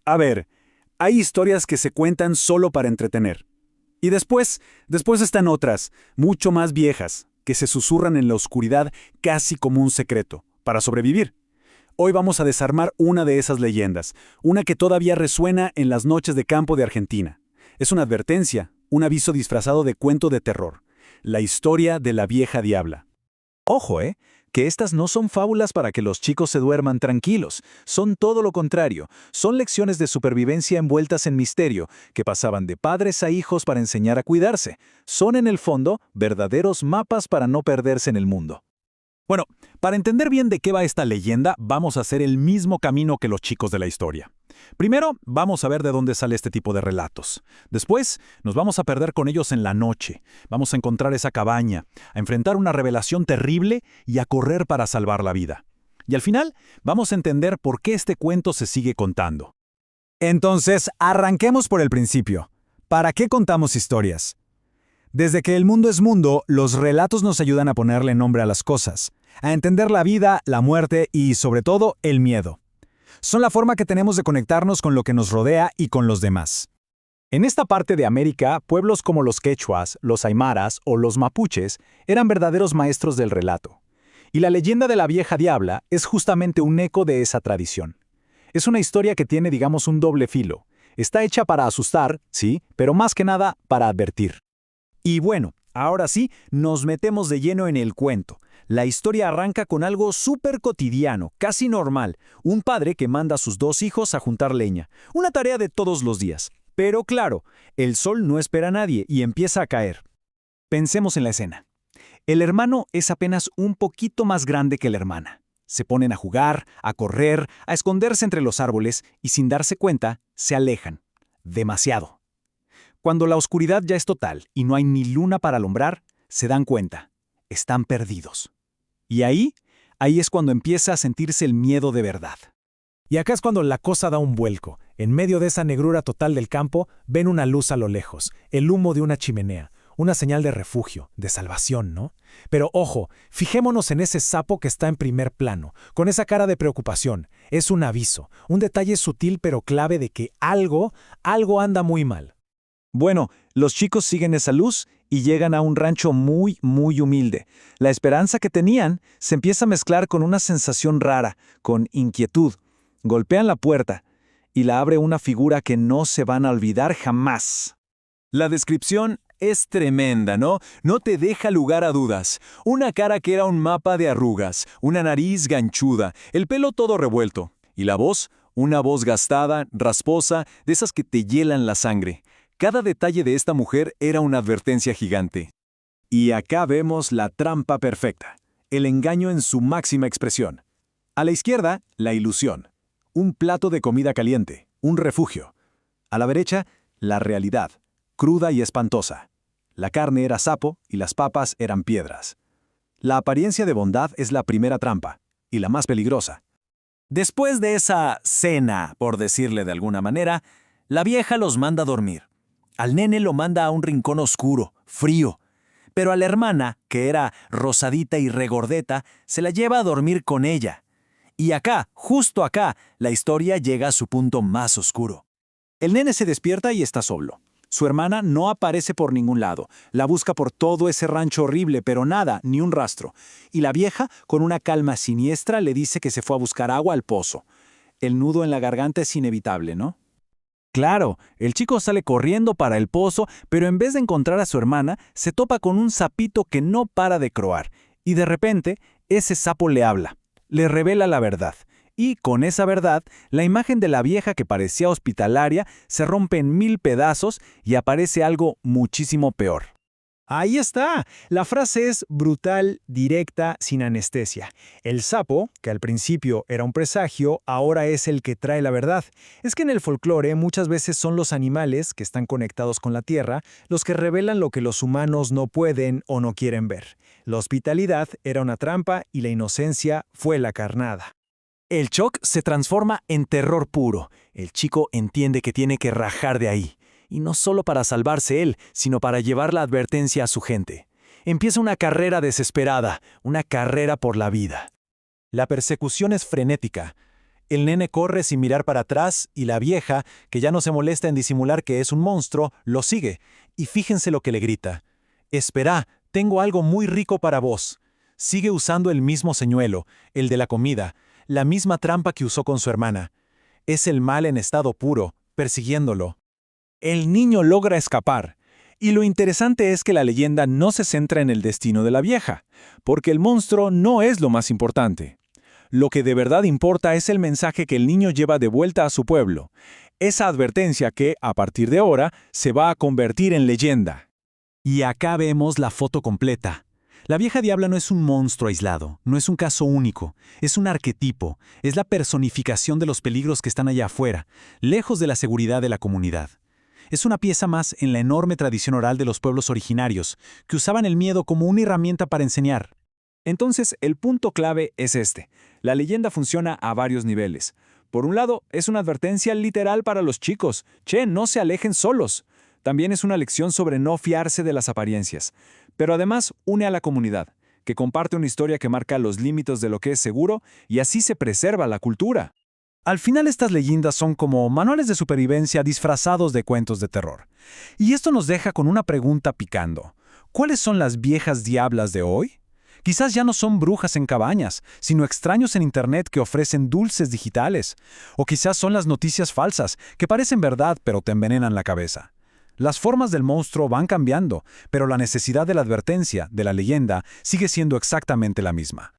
A ver, hay historias que se cuentan solo para entretener. Y después están otras, mucho más viejas, que se susurran en la oscuridad casi como un secreto, para sobrevivir. Hoy vamos a desarmar una de esas leyendas, una que todavía resuena en las noches de campo de Argentina. Es una advertencia, un aviso disfrazado de cuento de terror. La historia de la vieja diabla. Ojo, que estas no son fábulas para que los chicos se duerman tranquilos, son todo lo contrario, son lecciones de supervivencia envueltas en misterio, que pasaban de padres a hijos para enseñar a cuidarse. Son en el fondo verdaderos mapas para no perderse en el mundo. Bueno, para entender bien de qué va esta leyenda, vamos a hacer el mismo camino que los chicos de la historia. Primero, vamos a ver de dónde sale este tipo de relatos. Después, nos vamos a perder con ellos en la noche. Vamos a encontrar esa cabaña, a enfrentar una revelación terrible y a correr para salvar la vida. Y al final, vamos a entender por qué este cuento se sigue contando. Entonces, arranquemos por el principio. ¿Para qué contamos historias? Desde que el mundo es mundo, los relatos nos ayudan a ponerle nombre a las cosas, a entender la vida, la muerte y, sobre todo, el miedo. Son la forma que tenemos de conectarnos con lo que nos rodea y con los demás. En esta parte de América, pueblos como los quechuas, los aymaras o los mapuches eran verdaderos maestros del relato. Y la leyenda de la vieja diabla es justamente un eco de esa tradición. Es una historia que tiene, digamos, un doble filo. Está hecha para asustar, sí, pero más que nada para advertir. Y bueno, ahora sí, nos metemos de lleno en el cuento. La historia arranca con algo súper cotidiano, casi normal. Un padre que manda a sus dos hijos a juntar leña. Una tarea de todos los días. Pero claro, el sol no espera a nadie y empieza a caer. Pensemos en la escena. El hermano es apenas un poquito más grande que la hermana. Se ponen a jugar, a correr, a esconderse entre los árboles y sin darse cuenta, se alejan. Demasiado. Cuando la oscuridad ya es total y no hay ni luna para alumbrar, se dan cuenta. Están perdidos. Y ahí es cuando empieza a sentirse el miedo de verdad. Y acá es cuando la cosa da un vuelco. En medio de esa negrura total del campo, ven una luz a lo lejos, el humo de una chimenea, una señal de refugio, de salvación, ¿no? Pero ojo, fijémonos en ese sapo que está en primer plano, con esa cara de preocupación. Es un aviso, un detalle sutil pero clave de que algo anda muy mal. Bueno, los chicos siguen esa luz y llegan a un rancho muy, muy humilde. La esperanza que tenían se empieza a mezclar con una sensación rara, con inquietud. Golpean la puerta y la abre una figura que no se van a olvidar jamás. La descripción es tremenda, ¿no? No te deja lugar a dudas. Una cara que era un mapa de arrugas, una nariz ganchuda, el pelo todo revuelto. Y la voz, una voz gastada, rasposa, de esas que te hielan la sangre. Cada detalle de esta mujer era una advertencia gigante. Y acá vemos la trampa perfecta, el engaño en su máxima expresión. A la izquierda, la ilusión. Un plato de comida caliente, un refugio. A la derecha, la realidad, cruda y espantosa. La carne era sapo y las papas eran piedras. La apariencia de bondad es la primera trampa, y la más peligrosa. Después de esa cena, por decirle de alguna manera, la vieja los manda a dormir. Al nene lo manda a un rincón oscuro, frío. Pero a la hermana, que era rosadita y regordeta, se la lleva a dormir con ella. Y acá, justo acá, la historia llega a su punto más oscuro. El nene se despierta y está solo. Su hermana no aparece por ningún lado. La busca por todo ese rancho horrible, pero nada, ni un rastro. Y la vieja, con una calma siniestra, le dice que se fue a buscar agua al pozo. El nudo en la garganta es inevitable, ¿no? Claro, el chico sale corriendo para el pozo, pero en vez de encontrar a su hermana, se topa con un sapito que no para de croar. Y de repente, ese sapo le habla, le revela la verdad. Y con esa verdad, la imagen de la vieja que parecía hospitalaria se rompe en 1000 pedazos y aparece algo muchísimo peor. Ahí está. La frase es brutal, directa, sin anestesia. El sapo, que al principio era un presagio, ahora es el que trae la verdad. Es que en el folclore muchas veces son los animales que están conectados con la tierra los que revelan lo que los humanos no pueden o no quieren ver. La hospitalidad era una trampa y la inocencia fue la carnada. El shock se transforma en terror puro. El chico entiende que tiene que rajar de ahí. Y no solo para salvarse él, sino para llevar la advertencia a su gente. Empieza una carrera desesperada, una carrera por la vida. La persecución es frenética. El nene corre sin mirar para atrás y la vieja, que ya no se molesta en disimular que es un monstruo, lo sigue. Y fíjense lo que le grita. «Espera, tengo algo muy rico para vos». Sigue usando el mismo señuelo, el de la comida, la misma trampa que usó con su hermana. Es el mal en estado puro, persiguiéndolo. El niño logra escapar. Y lo interesante es que la leyenda no se centra en el destino de la vieja, porque el monstruo no es lo más importante. Lo que de verdad importa es el mensaje que el niño lleva de vuelta a su pueblo, esa advertencia que, a partir de ahora, se va a convertir en leyenda. Y acá vemos la foto completa. La vieja diabla no es un monstruo aislado, no es un caso único, es un arquetipo, es la personificación de los peligros que están allá afuera, lejos de la seguridad de la comunidad. Es una pieza más en la enorme tradición oral de los pueblos originarios, que usaban el miedo como una herramienta para enseñar. Entonces, el punto clave es este. La leyenda funciona a varios niveles. Por un lado, es una advertencia literal para los chicos. Che, no se alejen solos. También es una lección sobre no fiarse de las apariencias. Pero además une a la comunidad, que comparte una historia que marca los límites de lo que es seguro y así se preserva la cultura. Al final estas leyendas son como manuales de supervivencia disfrazados de cuentos de terror. Y esto nos deja con una pregunta picando. ¿Cuáles son las viejas diablas de hoy? Quizás ya no son brujas en cabañas, sino extraños en Internet que ofrecen dulces digitales. O quizás son las noticias falsas, que parecen verdad pero te envenenan la cabeza. Las formas del monstruo van cambiando, pero la necesidad de la advertencia, de la leyenda, sigue siendo exactamente la misma.